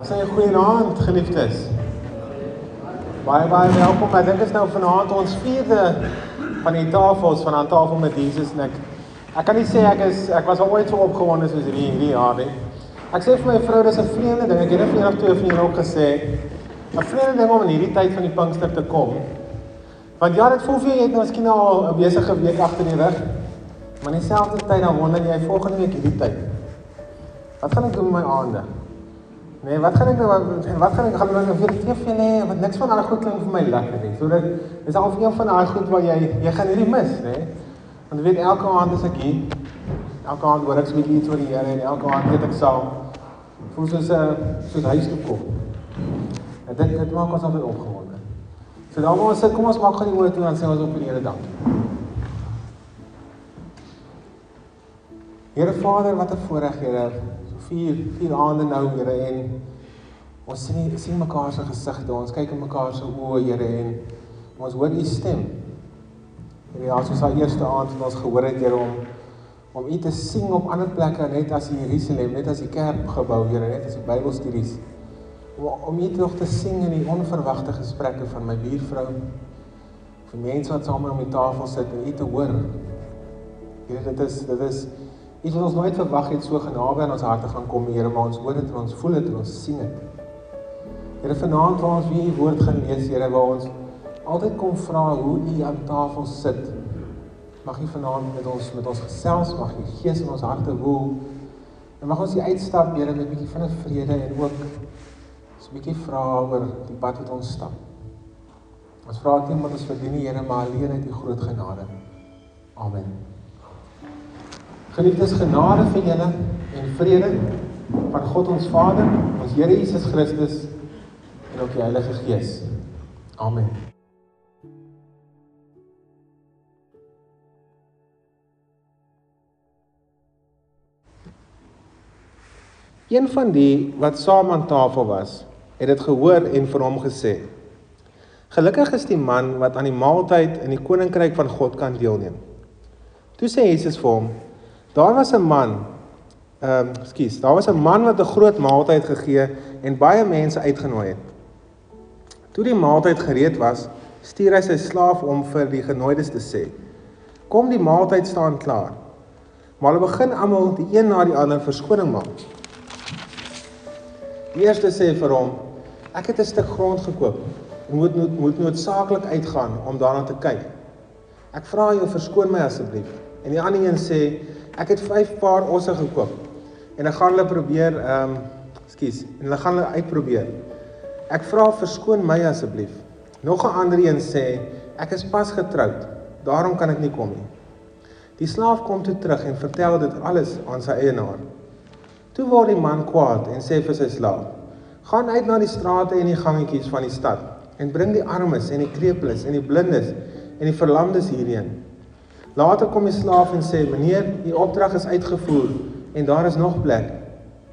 Sê goeienaand, geliefdes. Baie welkom. Ek dink dit is nou vanaand ons vierde van die tafels van aan tafel met Jesus en ek kan nie sê ek was al ooit so opgewonde soos hierdie jaar nie. Ek sê vir my vrou, dis 'n vreemde ding. Ek het dit eendag twee van julle ook gesê. 'n Vreemde ding om in hierdie tyd van die Pinkster te kom. Want ja, dit voel vir jy het miskien al 'n besige week agter die rug. Maar in dieselfde tyd dan wonder jy volgende week hierdie tyd. Wat gaan ek doen met my aande? Nee, wat gaan ek gaan nou weer TV lê, want niks van daai goed klink vir my lekker nie. So dit is al een van daai goed waar jy gaan hierdie mis, nê? Want jy weet elke aand is ek hier. Elke aand hoor ek so 'n bietjie iets oor die Here en elke aand weet ek saam. Voel soos huis toe kom. En dit maak ons altyd opgewonde. So dan ons sê kom ons maak gaan die ore toe en sê ons op die Here dank. Here Vader, wat 'n voorreg, Here. Vier aande nou, Here, en ons sien mekaar se gesigte, ons kyk in mekaar se oë, Here, en ons hoor U stem. Here, ja, soos daai eerste aand wat ons gehoor het, Here, om U te sing op ander plekke, net as in Jerusalem, net as die kerkgebou, Here, net as die Bybelstudies, om U nog te sing in die onverwagte gesprekke van my buurvrou, vir mense wat saam om die tafel sit, en U te hoor. Here, dit is iets wat ons nooit verwag het, so genabe in ons harte gaan kom, Here, maar ons hoor dit en ons voel dit en ons sien dit. Here, vanaand waar ons weer die woord gaan lees, Here, waar ons altyd kom vra hoe U aan tafel sit. Mag U vanaand met ons gesels, mag U Gees in ons harte woel, en mag ons hier uitstap, Here, met 'n bietjie van 'n vrede en ook so 'n bietjie vra oor die pad wat ons stap. Ons vra dit nie omdat ons verdien nie, Here, maar alleen uit U groot genade. Amen. Geliefdes, genade vir julle en vrede van God ons Vader, ons Here Jesus Christus en ook die Heilige Gees. Amen. Een van die wat saam aan tafel was, het dit gehoor en vir hom gesê: Gelukkig is die man wat aan die maaltyd in die koninkryk van God kan deelneem. Toe sê Jesus vir hom: Daar was 'n man wat 'n groot maaltyd gegee en baie mense uitgenooi het. Toe die maaltyd gereed was, stuur hy sy slaaf om vir die genooides te sê: Kom, die maaltyd staan klaar. Maar hulle begin almal die een na die ander verskoning maak. Die eerste sê vir hom: Ek het 'n stuk grond gekoop en moet noodsaaklik uitgaan om daarna te kyk. Ek vra jou, verskoon my asseblief. En die ander een sê: Ek het 5 paar osse gekoop en ek gaan hulle uitprobeer. Ek vra, verskoon my asseblief. Nog 'n ander een sê: Ek is pas getroud, daarom kan ek nie kom nie. Die slaaf kom toe terug en vertel dit alles aan sy eienaar. Toe word die man kwaad en sê vir sy slaaf: Gaan uit na die strate en die gangetjies van die stad en bring die armes en die krepeles en die blindes en die verlamdes hierheen. Later kom die slaaf en sê: Meneer, die opdrag is uitgevoer en daar is nog plek.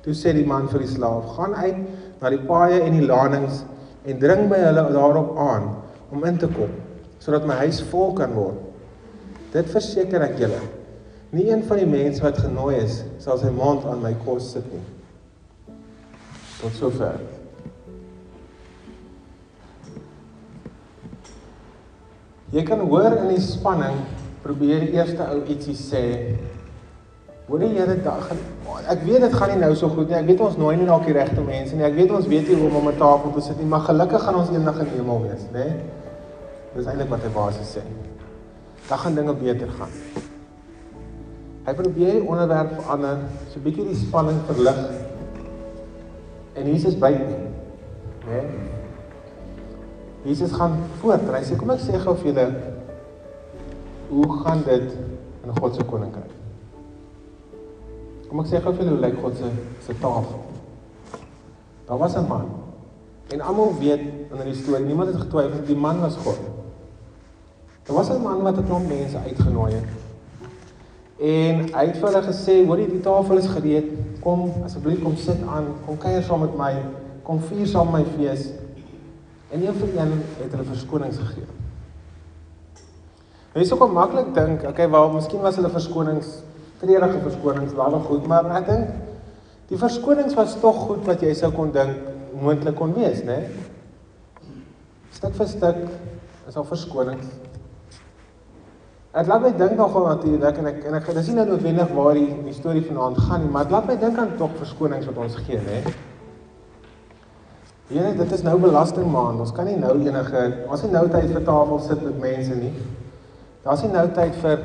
Toe sê die man vir die slaaf: Gaan uit na die paaie en die lanings en dring by hulle daarop aan om in te kom, sodat my huis vol kan word. Dit verseker ek julle, nie een van die mense wat genooi is, sal sy mond aan my kos sit nie. Tot sover. Jy kan hoor in die spanning, probeer die eerste ou ietsie sê. Hoor die Here, ek weet dit gaan nie nou so goed nie, ek weet ons nooi nie dalk die regte mense nie, ek weet ons weet nie hoe om 'n tafel te sit nie, maar gelukkig gaan ons eendag in die hemel wees, né? Dis eintlik wat hy basies sê. Dan gaan dinge beter gaan. Hy probeer die onderwerp verander, so 'n bietjie die spanning verlig. En Jesus byt nie, né? Jesus gaan voort en hy sê, kom ek sê gou vir julle, hoe gaan dit in God se koninkryk? Kom ek sê gou vir julle, hoe lyk God se tafel? Daar was 'n man, en almal weet in die storie, niemand het getwyfel, die man was God. Daar was 'n man wat 'n klomp mense uitgenooi het, en hy het vir hulle gesê: Hoor, die tafel is gereed, kom asseblief, kom sit aan, kom kuier saam met my, kom vier saam met my fees. En een vir een het hulle verskonings gegee. Jy sou ook maklik dink, okay, wel, miskien was hulle verskonings, treurige verskonings, wel goed, maar ek dink, die verskonings was tog goed wat jy sou kon dink, moontlik kon wees, né? Stuk vir stuk is al verskonings. Het laat my dink nogal natuurlik, en ek dis nie nou noodwendig waar die storie vanaand gaan nie, maar het laat my dink aan tog verskonings wat ons gee, né? Here, dit is nou belastingmaand, ons kan nie nou ons nie nou tyd vir tafel sit met mense nie. Daar is nie nou tyd vir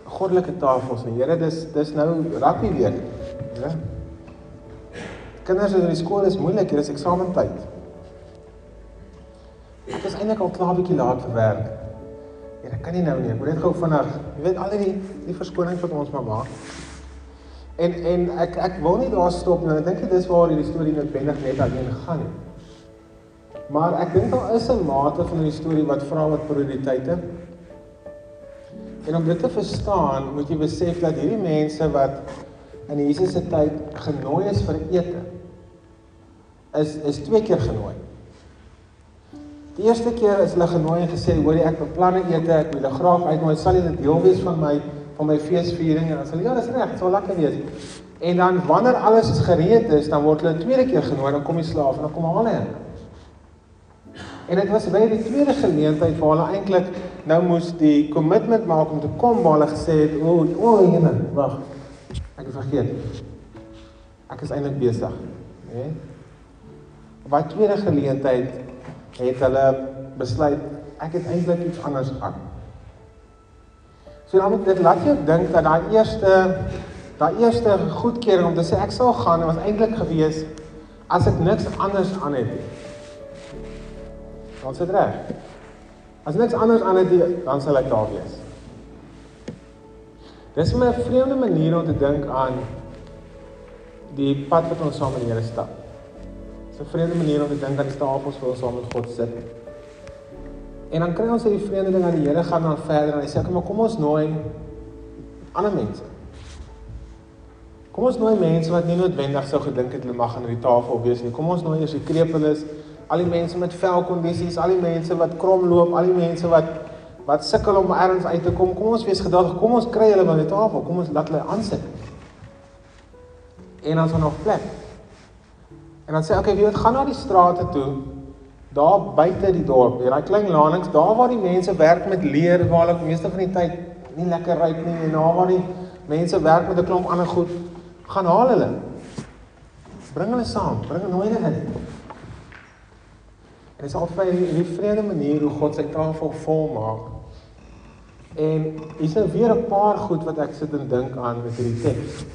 goddelike tafels nie. Here, dis nou rugby week. Ja? Kinders in die skool is moeilik, hier is eksamentyd. Ek is eintlik al klaar bietjie laat vir werk. Here, ek kan nie nou nie, ek moet net gou vinnig, jy weet al die verskonings wat ons maar maak. En ek wil nie daar stop nie, ek dink nie dis waar die storie noodwendig net alleen gaan nie. Maar ek dink daar is 'n mate van die storie wat vra wat prioriteite. En om dit te verstaan, moet jy besef dat hierdie mense wat in Jesus se tyd genooi is vir ete, is 2 keer genooi. Die eerste keer is hulle genooi en gesê, hoorie, ek beplan 'n ete, ek wil julle graag uitnooi, sal julle deel wees van my feesviering? En dan sê hulle, ja, dis reg, dit sal lekker wees. En dan wanneer alles gereed is, dan word hulle 'n tweede keer genooi, dan kom die slaaf en dan kom hulle in. En dit was by die tweede geleentheid waar hulle eintlik nou moes die commitment maak om te kom, waar hulle gesê het, jene, wag, ek het vergeet. Ek is eintlik besig. Nee? Op die tweede geleentheid het hulle besluit, ek het eintlik iets anders aan. So dan dit laat jou dink dat daai eerste goedkeuring om te sê, ek sal gaan, was eintlik gewees, as ek niks anders aan het. Dan sê dit reg. As niks anders aan het, dan sal ek daar wees. Dis my vreemde manier om te dink aan die pad wat ons saam met die Here stap. Dis 'n vreemde manier om te dink aan die tafels waar ons saam met God sit. En dan kry ons hierdie vreemde ding aan die Here gaan dan verder en hy sê, maar kom ons nooi ander mense. Kom ons nooi mense wat nie noodwendig sou gedink het hulle mag aan die tafel wees nie. Kom ons nooi eers die krepeles, al die mense met velkondisies, al die mense wat krom loop, al die mense wat sukkel om ergens uit te kom. Kom ons wees geduldig, kom ons kry hulle by die tafel, kom ons laat hulle aansit. En dan is daar nog plek. En dan sê, okay, wie gaan na die strate toe, daar buite die dorp, daai klein lanings, daar waar die mense werk met leer, waar hulle meeste van die tyd nie lekker ruik nie, en daar waar die mense werk met 'n klomp ander goed, gaan haal hulle. Bring hulle saam, bring nooi hulle in. En dit is altyd die vreemde manier hoe God sy tafel vol maak. En hier is nou weer 'n paar goed wat ek sit en dink aan met hierdie teks.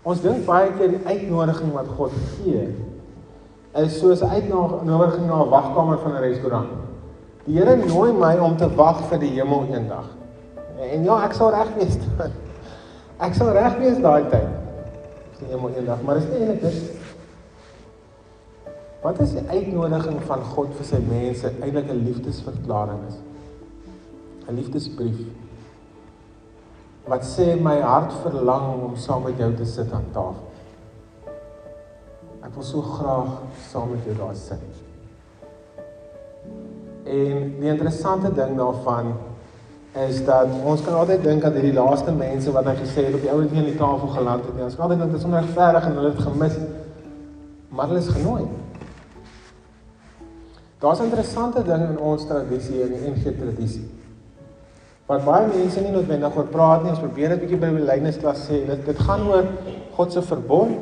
Ons dink baie keer die uitnodiging wat God gee, is soos 'n uitnodiging na 'n wagkamer van 'n restaurant. Die Here nooi my om te wag vir die hemel eendag. En ja, ek sal reg wees. Ek sal reg wees daai tyd. Die hemel eendag, maar dis nie eintlik dit. Wat is die uitnodiging van God vir sy mense eintlik 'n liefdesverklaring is? 'n Liefdesbrief. Wat sê my hart verlang om saam met jou te sit aan tafel. Ek wil so graag saam met jou daar sit. En die interessante ding daarvan is dat ons kan altyd dink dat hierdie laaste mense wat hy gesê het op die ouens nie aan die tafel geland het nie. Ons kan altyd dink dit is onregverdig en hulle het gemis. Maar hulle is genooi. Daar's 'n interessante ding in ons tradisie, in die NG tradisie. Wat baie mense nie noodwendig oor praat nie, ons probeer dit bietjie by die belydensklas sê, dit gaan oor God se verbond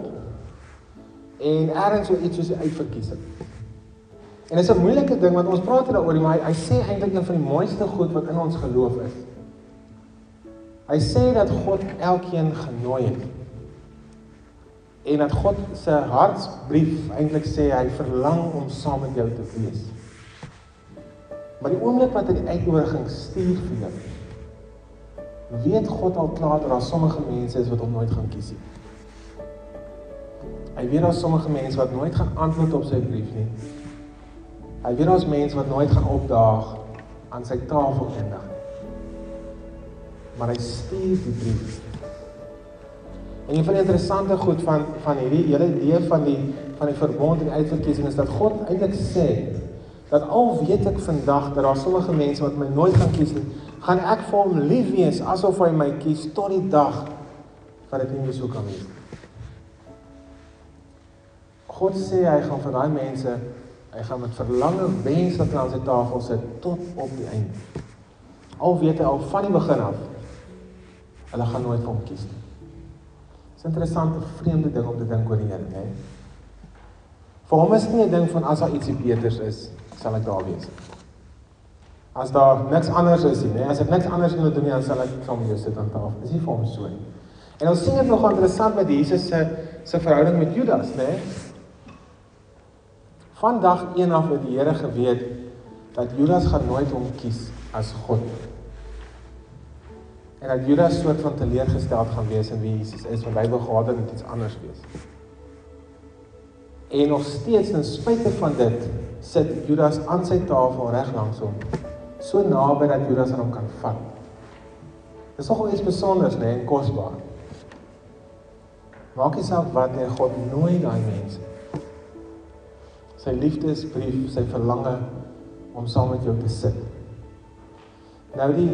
en ergens oor iets soos die uitverkiesing. En dit is 'n moeilike ding, want ons praat daaroor, maar hy sê eintlik een van die mooiste goed wat in ons geloof is. Hy sê dat God elkeen genooi het. En dat God se hartsbrief eintlik sê, hy verlang om saam met jou te wees. Maar die oomblik wat hy die uitnodiging stuur vir jou, weet God al klaar dat daar sommige mense is wat hom nooit gaan kies nie. Hy weet daar sommige mense wat nooit gaan antwoord op sy brief nie. Hy weet daar's mense wat nooit gaan opdaag aan sy tafel eendag. Maar hy stuur die brief. En een van die interessante goed van hierdie hele idee van die verbond en die uitverkiesing is dat God eintlik sê dat al weet ek vandag dat daar sommige mense wat my nooit gaan kies nie, gaan ek vir hom lief wees asof hy my kies tot die dag wat dit nie meer so kan wees. God sê, hy gaan vir daai mense, hy gaan met verlange wens dat hulle aan sy tafel sit, tot op die einde. Al weet hy al van die begin af, hulle gaan nooit vir hom kies nie. Dis 'n interessante, vreemde ding om te dink oor die Here, né? Vir hom is nie 'n ding van, as daar ietsie beters is, sal ek daar wees. As daar niks anders is nie, as ek niks anders wil doen nie, dan sal ek saam met jou sit aan tafel. Dis nie vir hom so nie. En ons sien dit nogal interessant met Jesus se verhouding met Judas, né? Van dag 1 af het die Here geweet dat Judas gaan nooit hom kies as God. En dat Judas soort van teleurgesteld gaan wees in wie Jesus is, want hy wil gehad het met iets anders wees. En nog steeds, in spite van dit, sit Judas aan sy tafel reg langs hom, so naby dat Judas aan hom kan vat. Dis nogal iets besonders, né, en kosbaar. Maak nie saak wat, en God nooi daai mense. Sy liefdesbrief, sy verlange om saam met jou te sit. Nou die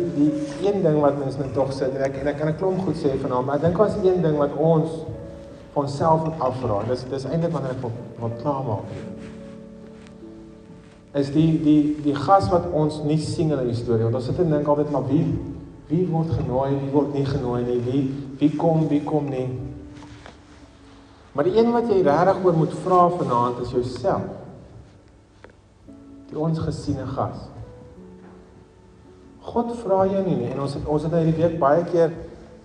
een ding wat mens nou tog sit, en ek kan 'n klomp goed sê van hom, maar ek dink was een ding wat ons vir onsself moet afvra. Dis eintlik wanneer ek wil klaarmaak. Is die gas wat ons nie sien in die storie, want ons sit en dink altyd, maar wie word genooi, wie word nie genooi nie, wie kom nie. Maar die een wat jy regtig oor moet vra vanaand is jouself. Die ongesiene gas. God vra jou nie, en ons het hierdie week baie keer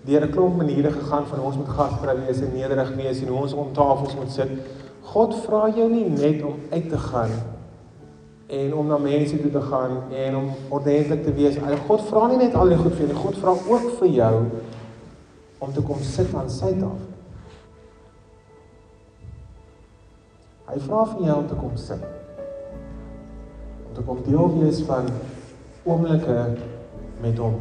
deur 'n klomp maniere gegaan van hoe ons moet gasvry wees en nederig wees en hoe ons om tafels moet sit. God vra jou nie net om uit te gaan en om na mense toe te gaan en om ordentlik te wees. God vra nie net al die goed vir jou, God vra ook vir jou om te kom sit aan sy tafel. Hy vra vir jou om te kom sit. Om te kom deel wees van oomblikke met hom.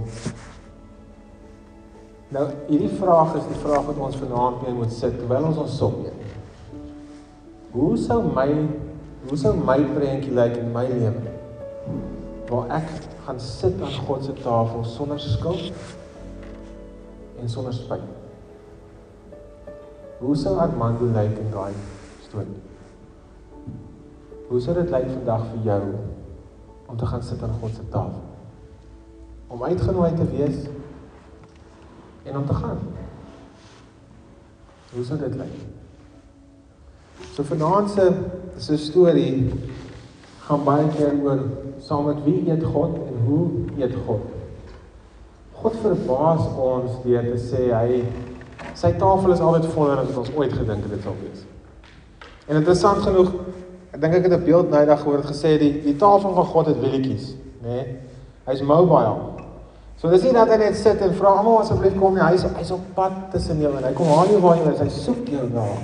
Nou, hierdie vraag is die vraag wat ons vanaand mee moet sit, terwyl ons sop eet. Hoe sou my prentjie lyk in my lewe, waar ek gaan sit aan God se tafel sonder skuld en sonder spyt? Hoe sou Armando lyk in daai storie? Hoe sou dit lyk vandag vir jou, om te gaan sit aan God se tafel? Om uitgenooi te wees, en om te gaan. Hoe sou dit lyk? So vanaand se storie gaan baie keer oor saam met wie eet God en hoe eet God. God verbaas ons deur te sê sy tafel is altyd voller as wat ons ooit gedink het dit sal wees. En interessant genoeg, ek dink ek het 'n beeld nydag gehoor het gesê die tafel van God het wielietjies, né? Hy's mobile. So dis nie dat hy net sit en vra almal asseblief kom nie, hy's op pad tussen jou en hy kom haal jou waar jy is, hy soek jou daar.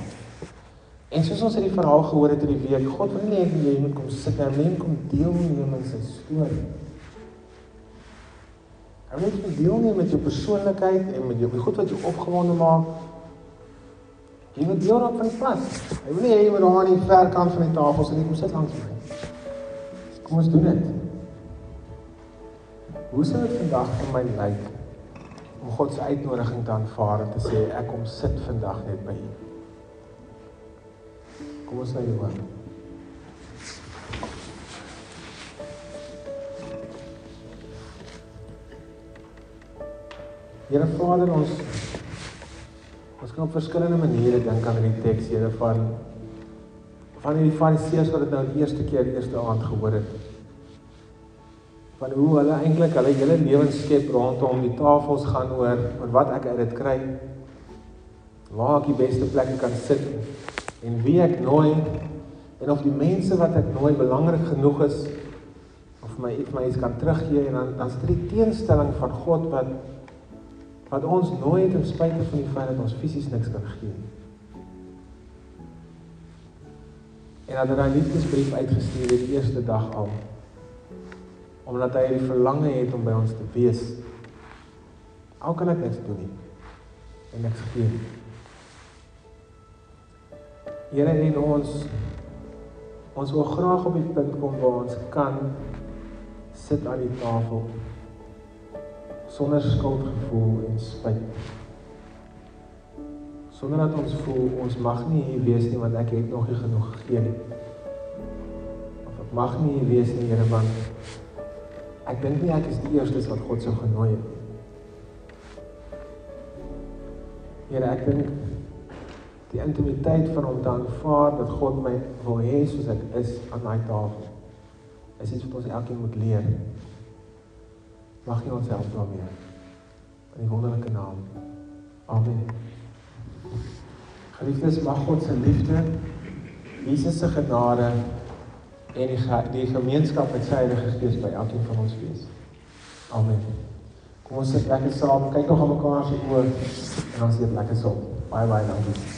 En soos ons hierdie verhaal gehoor het in die week, God wil nie hê jy moet kom sit en net kom deelneem in sy storie. Hy wil net deelneem met jou persoonlikheid en met jou goed wat jou opgewonde maak. Jy moet deel raak van die plas. Hy wil nie hê jy moet daar aan die verkant van die tafel sit en kom sit langs my. Kom ons doen dit. Hoe sal dit vandag vir my lyk om God se uitnodiging te aanvaar en te sê ek kom sit vandag net by U? Kom ons sê die woord. Here Vader, ons kan op verskillende maniere dink aan die teks, Here, van die Fariseërs wat dit nou die eerste aand gehoor het. Van hoe hulle eintlik hulle hele lewens skep rondom die tafels gaan oor wat ek uit dit kry, waar ek die beste plekke kan sit, en wie ek nooi, en of die mense wat ek nooi belangrik genoeg is, of my iets kan teruggee, en dan is dit die teenstelling van God wat ons nooi het, in spite van die feit dat ons fisies niks kan gee. En dat hy 'n liefdesbrief uitgestuur het die eerste dag al, omdat hy die verlange het om by ons te wees. Al kan ek niks doen nie, en niks gee nie. Here, en ons wil graag op die punt kom waar ons kan sit aan die tafel, sonder skuldgevoel en spyt. Sonder dat ons voel, ons mag nie hier wees nie, want ek het nog nie genoeg gegee nie. Of ek mag nie hier wees nie, Here, want ek dink nie ek is die eerstes wat God sou genooi het. Here, ek dink die intimiteit van om te aanvaar dat God my wil hê soos ek is aan daai tafel, is iets wat ons elkeen moet leer. Mag jy ons help daarmee. In die wonderlike naam. Amen. Geliefdes, mag God se liefde, Jesus se genade en die gemeenskap met sy Heilige Gees by elkeen van ons wees. Amen. Kom ons sit lekker saam, kyk nog aan mekaar se oë en ons eet lekker saam. Baie dankie.